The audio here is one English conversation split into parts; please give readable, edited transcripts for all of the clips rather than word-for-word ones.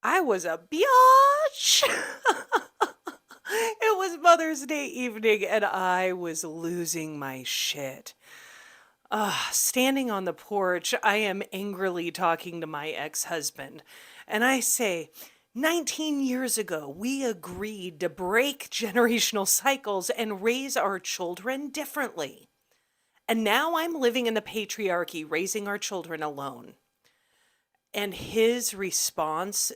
I was a biatch. It was Mother's Day evening and I was losing my shit. Standing on the porch, I am angrily talking to my ex-husband, and I say, 19 years ago, we agreed to break generational cycles and raise our children differently. And now I'm living in the patriarchy, raising our children alone. And his response,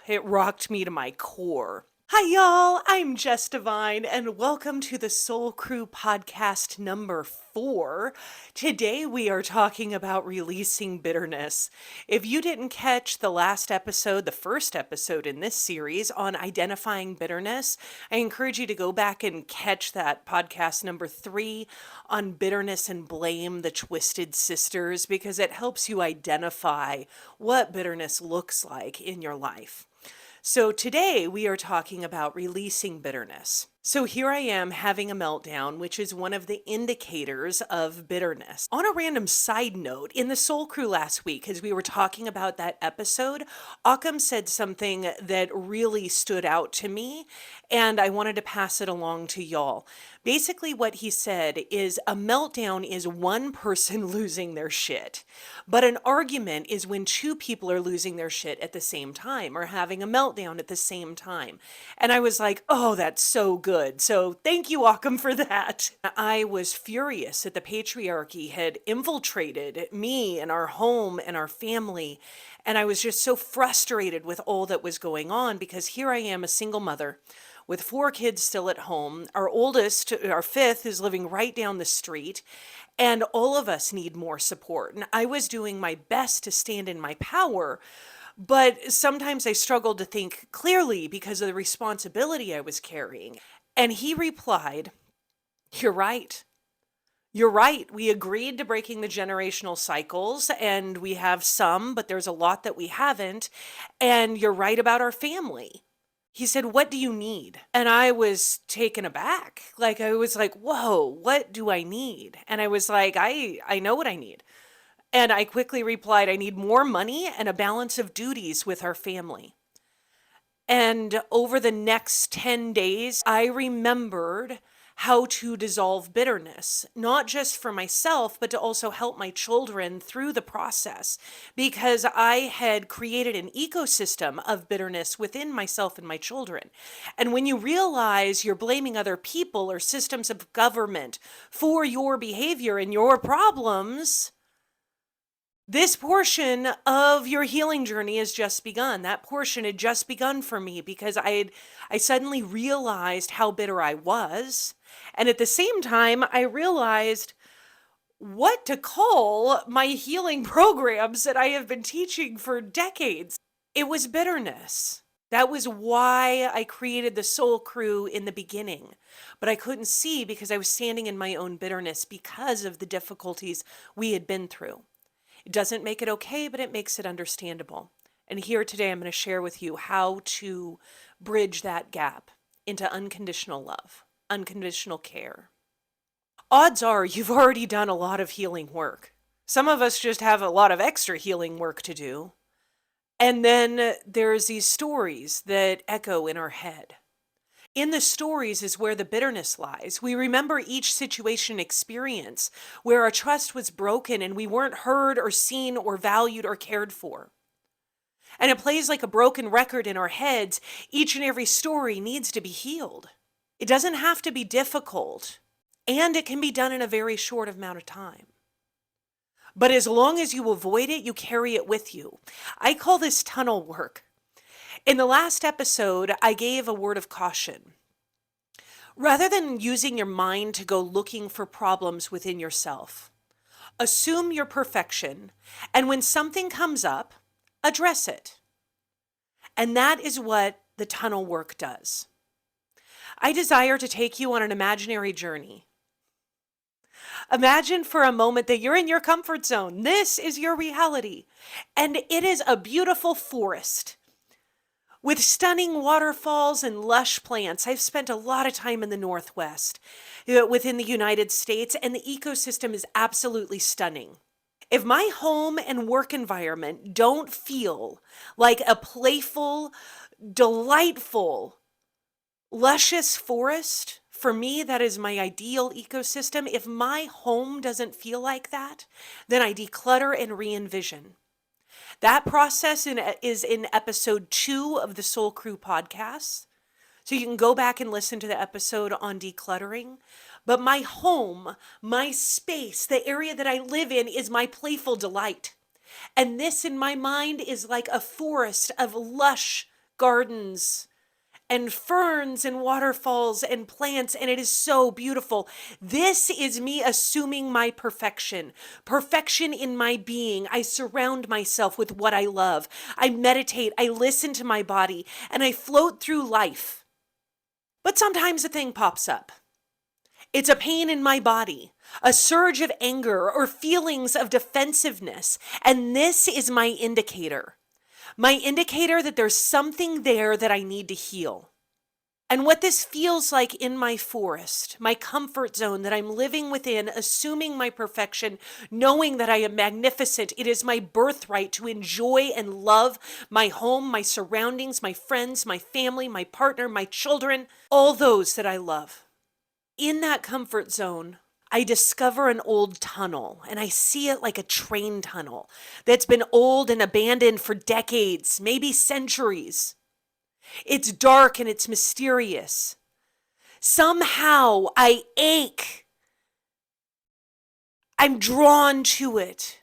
it rocked me to my core. Hi, y'all. I'm Jess Devine, and welcome to the Soul Crew podcast number 4. Today, we are talking about releasing bitterness. If you didn't catch the last episode, the first episode in this series on identifying bitterness, I encourage you to go back and catch that podcast number 3 on bitterness and blame, the twisted sisters, because it helps you identify what bitterness looks like in your life. So today we are talking about releasing bitterness. So here I am having a meltdown, which is one of the indicators of bitterness. On a random side note, in the Soul Crew last week, as we were talking about that episode, Occam said something that really stood out to me, and I wanted to pass it along to y'all. Basically, what he said is a meltdown is one person losing their shit, but an argument is when two people are losing their shit at the same time or having a meltdown at the same time. And I was like, oh, that's so good. So thank you, Occam, for that. I was furious that the patriarchy had infiltrated me and our home and our family. And I was just so frustrated with all that was going on because here I am, a single mother with 4 kids still at home. Our oldest, our 5th, is living right down the street, and all of us need more support. And I was doing my best to stand in my power, but sometimes I struggled to think clearly because of the responsibility I was carrying. And he replied, "You're right. You're right. We agreed to breaking the generational cycles, and we have some, but there's a lot that we haven't. And you're right about our family." He said, "What do you need?" And I was taken aback. Like, I was like, whoa, what do I need? And I was like, I know what I need. And I quickly replied, I need more money and a balance of duties with our family. And over the next 10 days, I remembered how to dissolve bitterness, not just for myself, but to also help my children through the process, because I had created an ecosystem of bitterness within myself and my children. And when you realize you're blaming other people or systems of government for your behavior and your problems, this portion of your healing journey has just begun. That portion had just begun for me because I suddenly realized how bitter I was. And at the same time, I realized what to call my healing programs that I have been teaching for decades. It was bitterness. That was why I created the Soul Crew in the beginning. But I couldn't see because I was standing in my own bitterness because of the difficulties we had been through. It doesn't make it okay, but it makes it understandable. And here today, I'm going to share with you how to bridge that gap into unconditional love, unconditional care. Odds are you've already done a lot of healing work. Some of us just have a lot of extra healing work to do. And then there's these stories that echo in our head. In the stories is where the bitterness lies. We remember each situation experience where our trust was broken and we weren't heard or seen or valued or cared for. And it plays like a broken record in our heads. Each and every story needs to be healed. It doesn't have to be difficult, and it can be done in a very short amount of time. But as long as you avoid it, you carry it with you. I call this tunnel work. In the last episode, I gave a word of caution. Rather than using your mind to go looking for problems within yourself, assume your perfection, and when something comes up, address it. And that is what the tunnel work does. I desire to take you on an imaginary journey. Imagine for a moment that you're in your comfort zone. This is your reality, and it is a beautiful forest with stunning waterfalls and lush plants. I've spent a lot of time in the Northwest, within the United States, and the ecosystem is absolutely stunning. If my home and work environment don't feel like a playful, delightful, luscious forest, for me, that is my ideal ecosystem. If my home doesn't feel like that, then I declutter and re-envision. That process is in episode 2 of the Soul Crew podcast. So you can go back and listen to the episode on decluttering. But my home, my space, the area that I live in is my playful delight. And this in my mind is like a forest of lush gardens and ferns and waterfalls and plants, and it is so beautiful. This is me assuming my perfection, perfection in my being. I surround myself with what I love. I meditate, I listen to my body, and I float through life. But sometimes a thing pops up. It's a pain in my body, a surge of anger or feelings of defensiveness, and this is my indicator. My indicator that there's something there that I need to heal. And what this feels like in my forest, my comfort zone that I'm living within, assuming my perfection, knowing that I am magnificent, it is my birthright to enjoy and love my home, my surroundings, my friends, my family, my partner, my children, all those that I love. In that comfort zone, I discover an old tunnel, and I see it like a train tunnel that's been old and abandoned for decades, maybe centuries. It's dark and it's mysterious. Somehow I ache. I'm drawn to it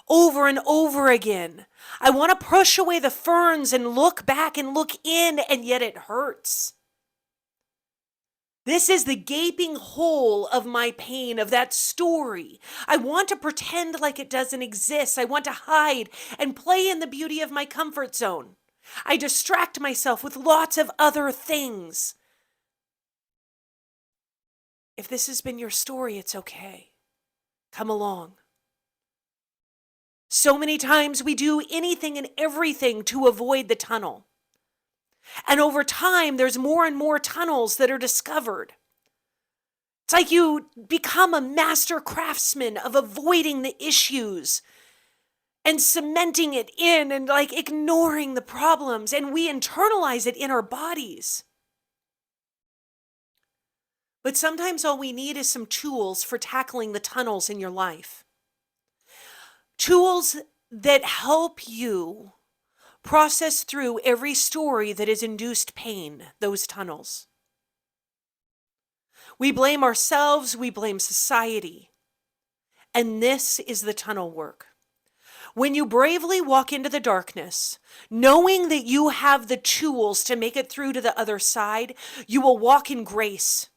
over and over again. I want to push away the ferns and look back and look in, and yet it hurts. This is the gaping hole of my pain, of that story. I want to pretend like it doesn't exist. I want to hide and play in the beauty of my comfort zone. I distract myself with lots of other things. If this has been your story, it's okay. Come along. So many times we do anything and everything to avoid the tunnel. And over time, there's more and more tunnels that are discovered. It's like you become a master craftsman of avoiding the issues and cementing it in and like ignoring the problems, and we internalize it in our bodies. But sometimes all we need is some tools for tackling the tunnels in your life. Tools that help you process through every story that has induced pain, those tunnels. We blame ourselves, we blame society. And this is the tunnel work. When you bravely walk into the darkness, knowing that you have the tools to make it through to the other side, you will walk in grace.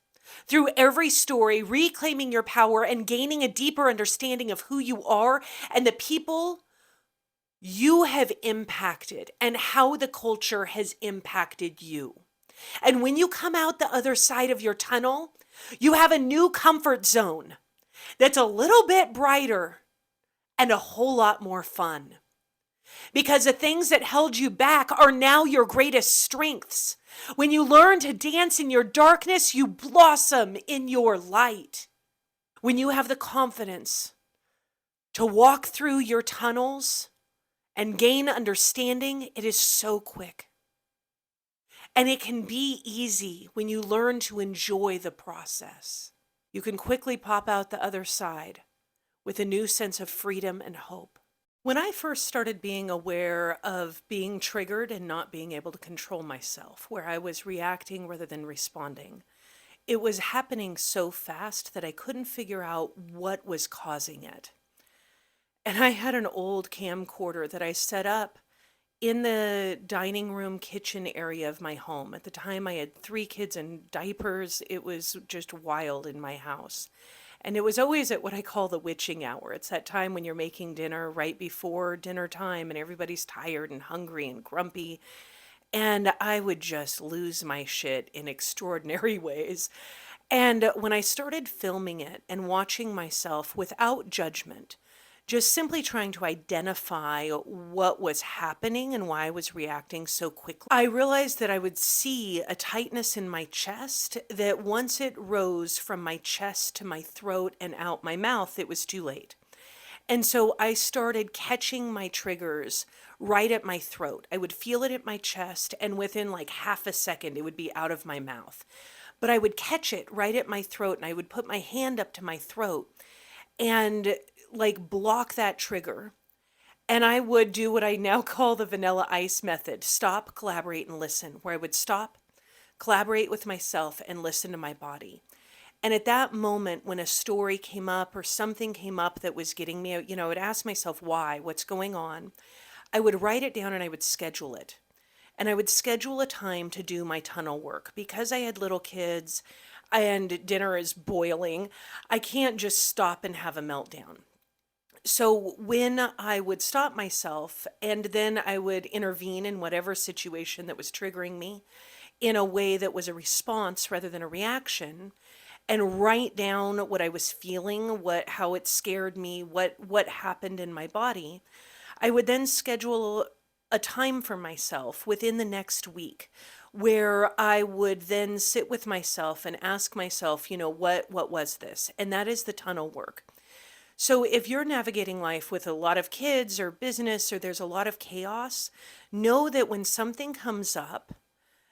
Through every story, reclaiming your power and gaining a deeper understanding of who you are and the people you have impacted and how the culture has impacted you. And when you come out the other side of your tunnel, you have a new comfort zone that's a little bit brighter and a whole lot more fun. Because the things that held you back are now your greatest strengths. When you learn to dance in your darkness, you blossom in your light. When you have the confidence to walk through your tunnels and gain understanding, it is so quick. And it can be easy when you learn to enjoy the process. You can quickly pop out the other side with a new sense of freedom and hope. When I first started being aware of being triggered and not being able to control myself, where I was reacting rather than responding, it was happening so fast that I couldn't figure out what was causing it. And I had an old camcorder that I set up in the dining room kitchen area of my home. At the time, I had 3 kids in diapers. It was just wild in my house. And it was always at what I call the witching hour. It's that time when you're making dinner right before dinner time and everybody's tired and hungry and grumpy. And I would just lose my shit in extraordinary ways. And when I started filming it and watching myself without judgment, just simply trying to identify what was happening and why I was reacting so quickly, I realized that I would see a tightness in my chest that once it rose from my chest to my throat and out my mouth, it was too late. And so I started catching my triggers right at my throat. I would feel it at my chest, and within like half a second, it would be out of my mouth. But I would catch it right at my throat, and I would put my hand up to my throat and like block that trigger. And I would do what I now call the vanilla ice method: stop, collaborate, and listen, where I would stop, collaborate with myself, and listen to my body. And at that moment, when a story came up or something came up that was getting me, I would ask myself, why? What's going on? I would write it down and I would schedule it. And I would schedule a time to do my tunnel work. Because I had little kids and dinner is boiling, I can't just stop and have a meltdown. So when I would stop myself and then I would intervene in whatever situation that was triggering me in a way that was a response rather than a reaction, and write down what I was feeling, how it scared me, what happened in my body, I would then schedule a time for myself within the next week where I would then sit with myself and ask myself, what was this? And that is the tunnel work. So if you're navigating life with a lot of kids or business or there's a lot of chaos, know that when something comes up,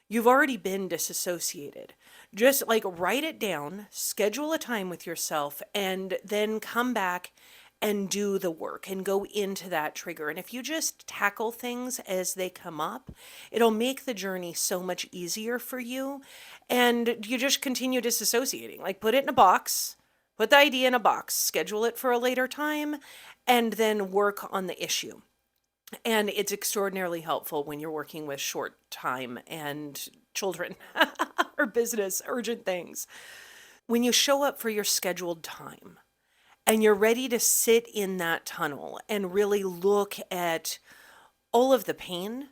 you've already been disassociated. Just like write it down, schedule a time with yourself, and then come back and do the work and go into that trigger. And if you just tackle things as they come up, it'll make the journey so much easier for you. And you just continue disassociating. Like put it in a box, put the idea in a box, schedule it for a later time, and then work on the issue. And it's extraordinarily helpful when you're working with short time and children or business, urgent things. When you show up for your scheduled time and you're ready to sit in that tunnel and really look at all of the pain,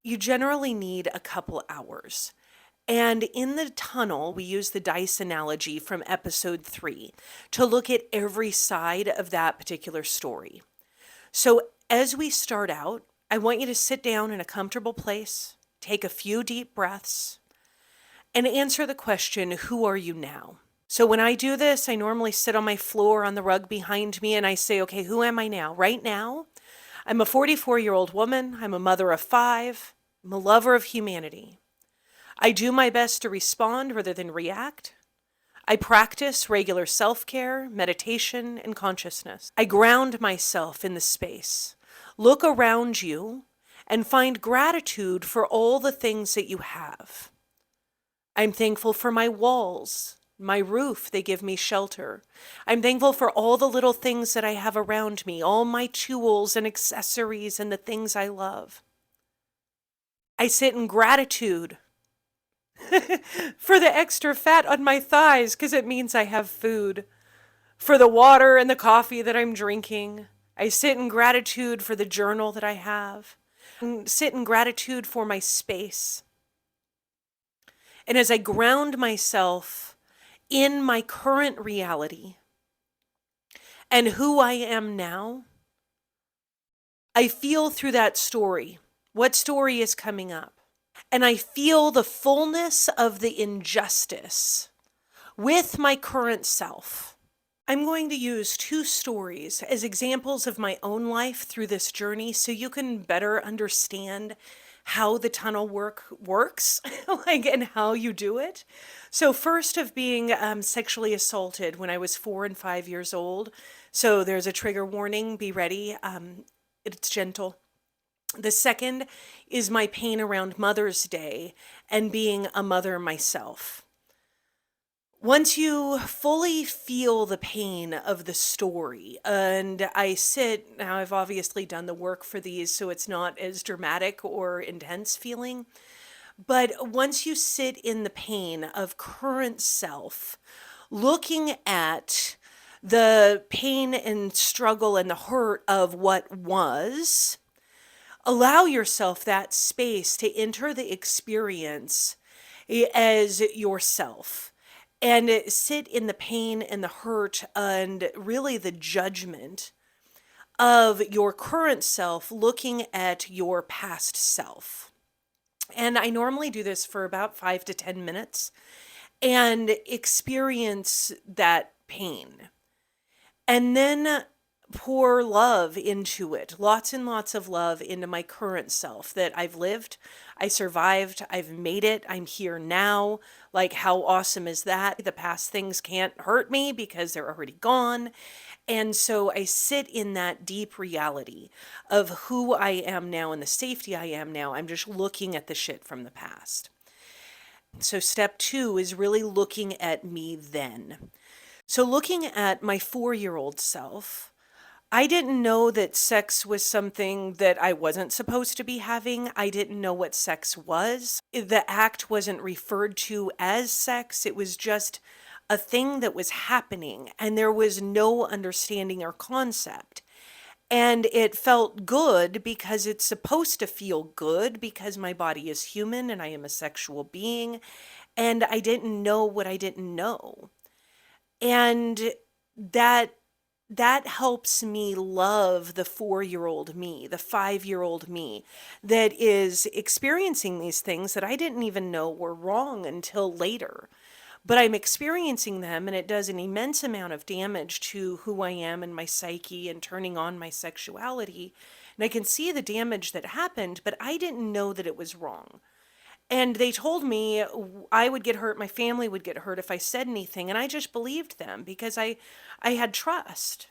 you generally need a couple hours. And in the tunnel, we use the dice analogy from episode 3 to look at every side of that particular story. So as we start out, I want you to sit down in a comfortable place, take a few deep breaths, and answer the question, who are you now? So when I do this, I normally sit on my floor on the rug behind me and I say, okay, who am I now? Right now, I'm a 44-year-old woman. I'm a mother of 5. I'm a lover of humanity. I do my best to respond rather than react. I practice regular self-care, meditation, and consciousness. I ground myself in the space. Look around you and find gratitude for all the things that you have. I'm thankful for my walls, my roof, they give me shelter. I'm thankful for all the little things that I have around me, all my tools and accessories and the things I love. I sit in gratitude for the extra fat on my thighs because it means I have food. For the water and the coffee that I'm drinking. I sit in gratitude for the journal that I have. And sit in gratitude for my space. And as I ground myself in my current reality and who I am now, I feel through that story. What story is coming up? And I feel the fullness of the injustice with my current self. I'm going to use 2 stories as examples of my own life through this journey so you can better understand how the tunnel work works, and how you do it. So first, of being sexually assaulted when I was 4 and 5 years old. So there's a trigger warning, be ready. It's gentle. The second is my pain around Mother's Day and being a mother myself. Once you fully feel the pain of the story, and now I've obviously done the work for these, so it's not as dramatic or intense feeling, but once you sit in the pain of current self, looking at the pain and struggle and the hurt of what was, allow yourself that space to enter the experience as yourself and sit in the pain and the hurt and really the judgment of your current self looking at your past self. And I normally do this for about 5 to 10 minutes and experience that pain. And then pour love into it, lots and lots of love into my current self that I've lived, I survived, I've made it, I'm here now. Like, how awesome is that? The past things can't hurt me because they're already gone. And so I sit in that deep reality of who I am now and the safety I am now. I'm just looking at the shit from the past. So step two is really looking at me then. So looking at my 4-year-old self, I didn't know that sex was something that I wasn't supposed to be having. I didn't know what sex was. The act wasn't referred to as sex. It was just a thing that was happening, and there was no understanding or concept. And it felt good because it's supposed to feel good because my body is human and I am a sexual being. And I didn't know what I didn't know. And that that helps me love the 4-year-old me, the 5-year-old me that is experiencing these things that I didn't even know were wrong until later. But I'm experiencing them, and it does an immense amount of damage to who I am and my psyche and turning on my sexuality. And I can see the damage that happened, but I didn't know that it was wrong. And they told me I would get hurt, my family would get hurt if I said anything, and I just believed them because I had trust.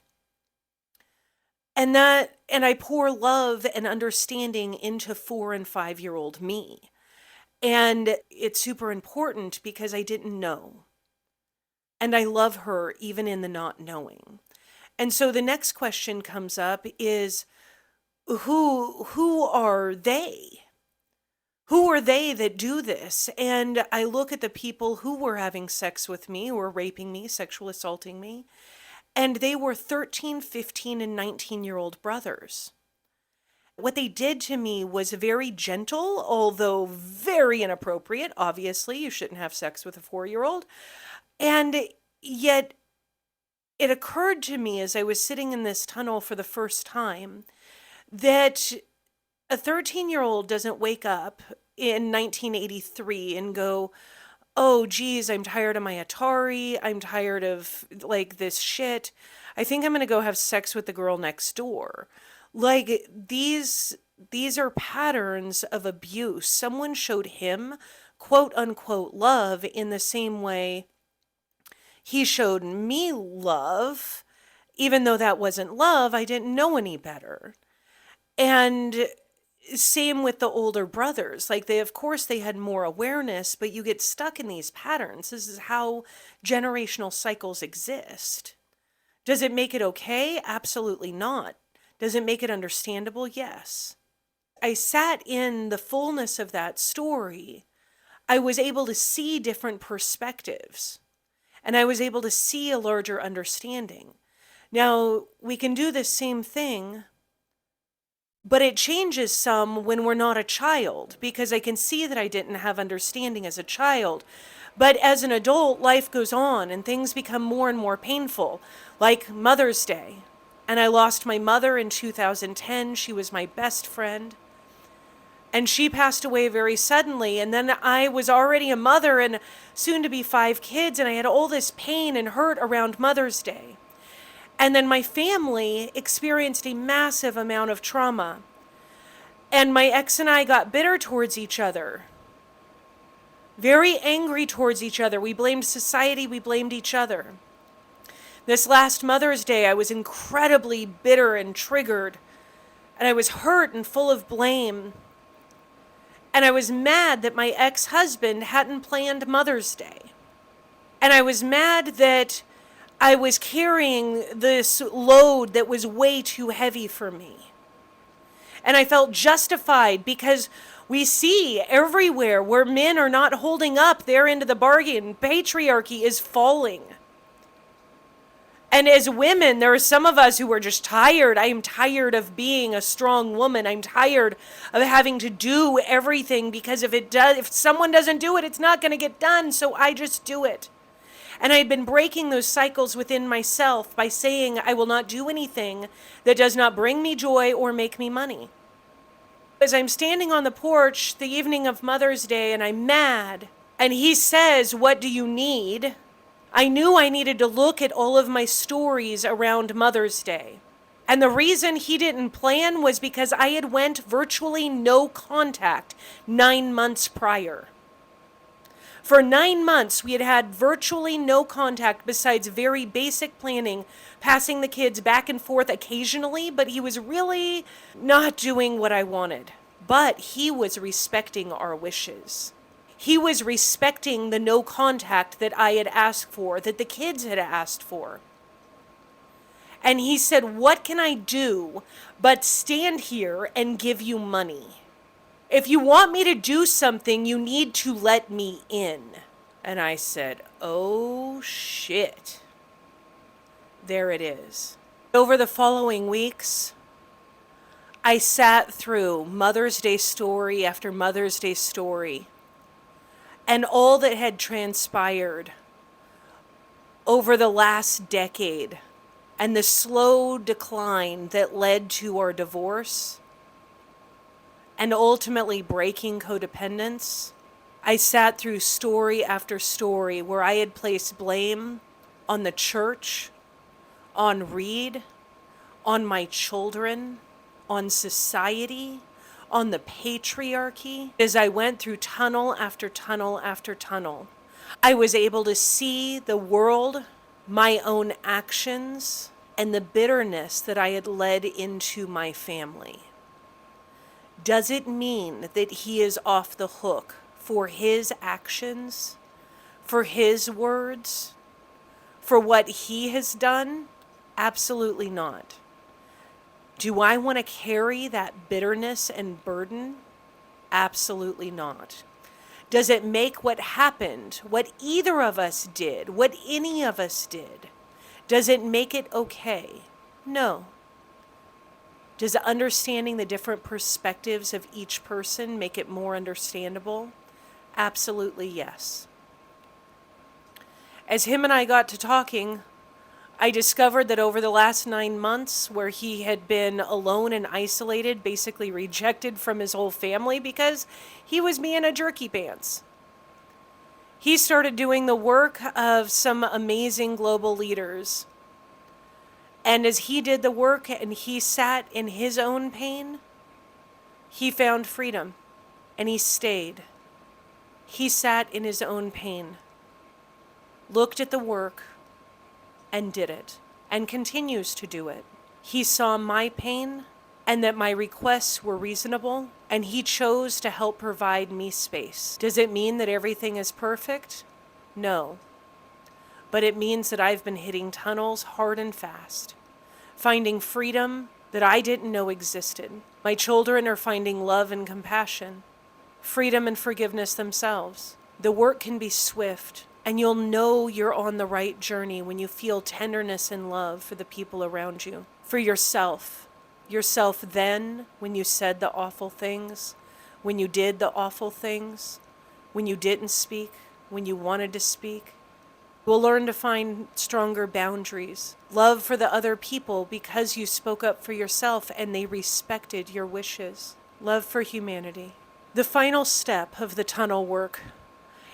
And I pour love and understanding into 4 and 5-year-old me. And it's super important because I didn't know. And I love her even in the not knowing. And so the next question comes up is who are they? Who are they that do this? And I look at the people who were having sex with me, who were raping me, sexual assaulting me, and they were 13, 15, and 19-year-old brothers. What they did to me was very gentle, although very inappropriate. Obviously, you shouldn't have sex with a 4-year-old. And yet, it occurred to me as I was sitting in this tunnel for the first time that a 13-year-old doesn't wake up in 1983 and go, oh, geez, I'm tired of my Atari. I'm tired of like this shit. I think I'm going to go have sex with the girl next door. Like these are patterns of abuse. Someone showed him quote unquote love in the same way he showed me love, even though that wasn't love. I didn't know any better. And same with the older brothers. Like of course they had more awareness, but you get stuck in these patterns. This is how generational cycles exist. Does it make it okay? Absolutely not. Does it make it understandable? Yes. I sat in the fullness of that story. I was able to see different perspectives, and I was able to see a larger understanding. Now, we can do the same thing, but it changes some when we're not a child, because I can see that I didn't have understanding as a child. But as an adult, life goes on and things become more and more painful, like Mother's Day. And I lost my mother in 2010. She was my best friend. And she passed away very suddenly. And then I was already a mother and soon to be 5 kids. And I had all this pain and hurt around Mother's Day. And then my family experienced a massive amount of trauma. And my ex and I got bitter towards each other. Very angry towards each other. We blamed society. We blamed each other. This last Mother's Day, I was incredibly bitter and triggered. And I was hurt and full of blame. And I was mad that my ex-husband hadn't planned Mother's Day. And I was mad that I was carrying this load that was way too heavy for me. And I felt justified because we see everywhere where men are not holding up their end of the bargain. Patriarchy is falling. And as women, there are some of us who are just tired. I am tired of being a strong woman. I'm tired of having to do everything because if someone doesn't do it, it's not going to get done. So I just do it. And I had been breaking those cycles within myself by saying I will not do anything that does not bring me joy or make me money. As I'm standing on the porch the evening of Mother's Day and I'm mad, and he says, "What do you need?" I knew I needed to look at all of my stories around Mother's Day. And the reason he didn't plan was because I had went virtually no contact 9 months prior. For 9 months, we had had virtually no contact besides very basic planning, passing the kids back and forth occasionally, but he was really not doing what I wanted. But he was respecting our wishes. He was respecting the no contact that I had asked for, that the kids had asked for. And he said, "What can I do but stand here and give you money? If you want me to do something, you need to let me in." And I said, "Oh shit. There it is." Over the following weeks, I sat through Mother's Day story after Mother's Day story, and all that had transpired over the last decade and the slow decline that led to our divorce and ultimately breaking codependence. I sat through story after story where I had placed blame on the church, on Reed, on my children, on society, on the patriarchy. As I went through tunnel after tunnel after tunnel, I was able to see the world, my own actions, and the bitterness that I had led into my family. Does it mean that he is off the hook for his actions, for his words, for what he has done? Absolutely not. Do I want to carry that bitterness and burden? Absolutely not. Does it make what happened, what either of us did, what any of us did, does it make it okay? No. Does understanding the different perspectives of each person make it more understandable? Absolutely yes. As him and I got to talking, I discovered that over the last 9 months, where he had been alone and isolated, basically rejected from his whole family because he was being a jerky pants, he started doing the work of some amazing global leaders. And as he did the work and he sat in his own pain, he found freedom and he stayed. He sat in his own pain, looked at the work, and did it, and continues to do it. He saw my pain and that my requests were reasonable, and he chose to help provide me space. Does it mean that everything is perfect? No. But it means that I've been hitting tunnels hard and fast, finding freedom that I didn't know existed. My children are finding love and compassion, freedom and forgiveness themselves. The work can be swift, and you'll know you're on the right journey when you feel tenderness and love for the people around you, for yourself then when you said the awful things, when you did the awful things, when you didn't speak, when you wanted to speak. We'll learn to find stronger boundaries, love for the other people because you spoke up for yourself and they respected your wishes, love for humanity. The final step of the tunnel work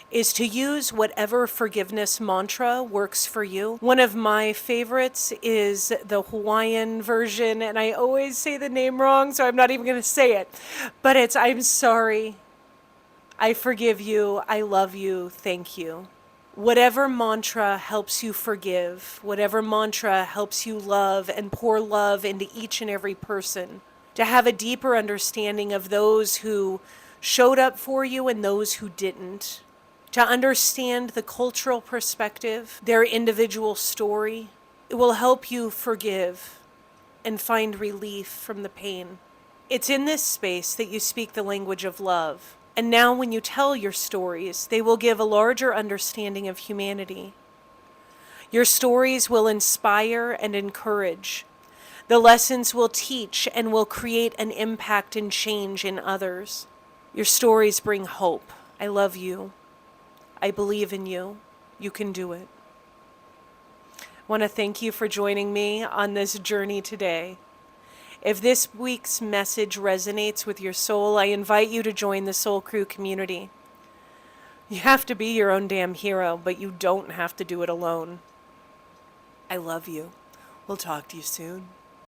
is to use whatever forgiveness mantra works for you. One of my favorites is the Hawaiian version, and I always say the name wrong, so I'm not even going to say it. But it's, "I'm sorry, I forgive you, I love you, thank you." Whatever mantra helps you forgive, whatever mantra helps you love and pour love into each and every person, to have a deeper understanding of those who showed up for you and those who didn't, to understand the cultural perspective, their individual story. It will help you forgive and find relief from the pain. It's in this space that you speak the language of love. And now when you tell your stories, they will give a larger understanding of humanity. Your stories will inspire and encourage. The lessons will teach and will create an impact and change in others. Your stories bring hope. I love you. I believe in you. You can do it. I want to thank you for joining me on this journey today. If this week's message resonates with your soul, I invite you to join the Soul Crew community. You have to be your own damn hero, but you don't have to do it alone. I love you. We'll talk to you soon.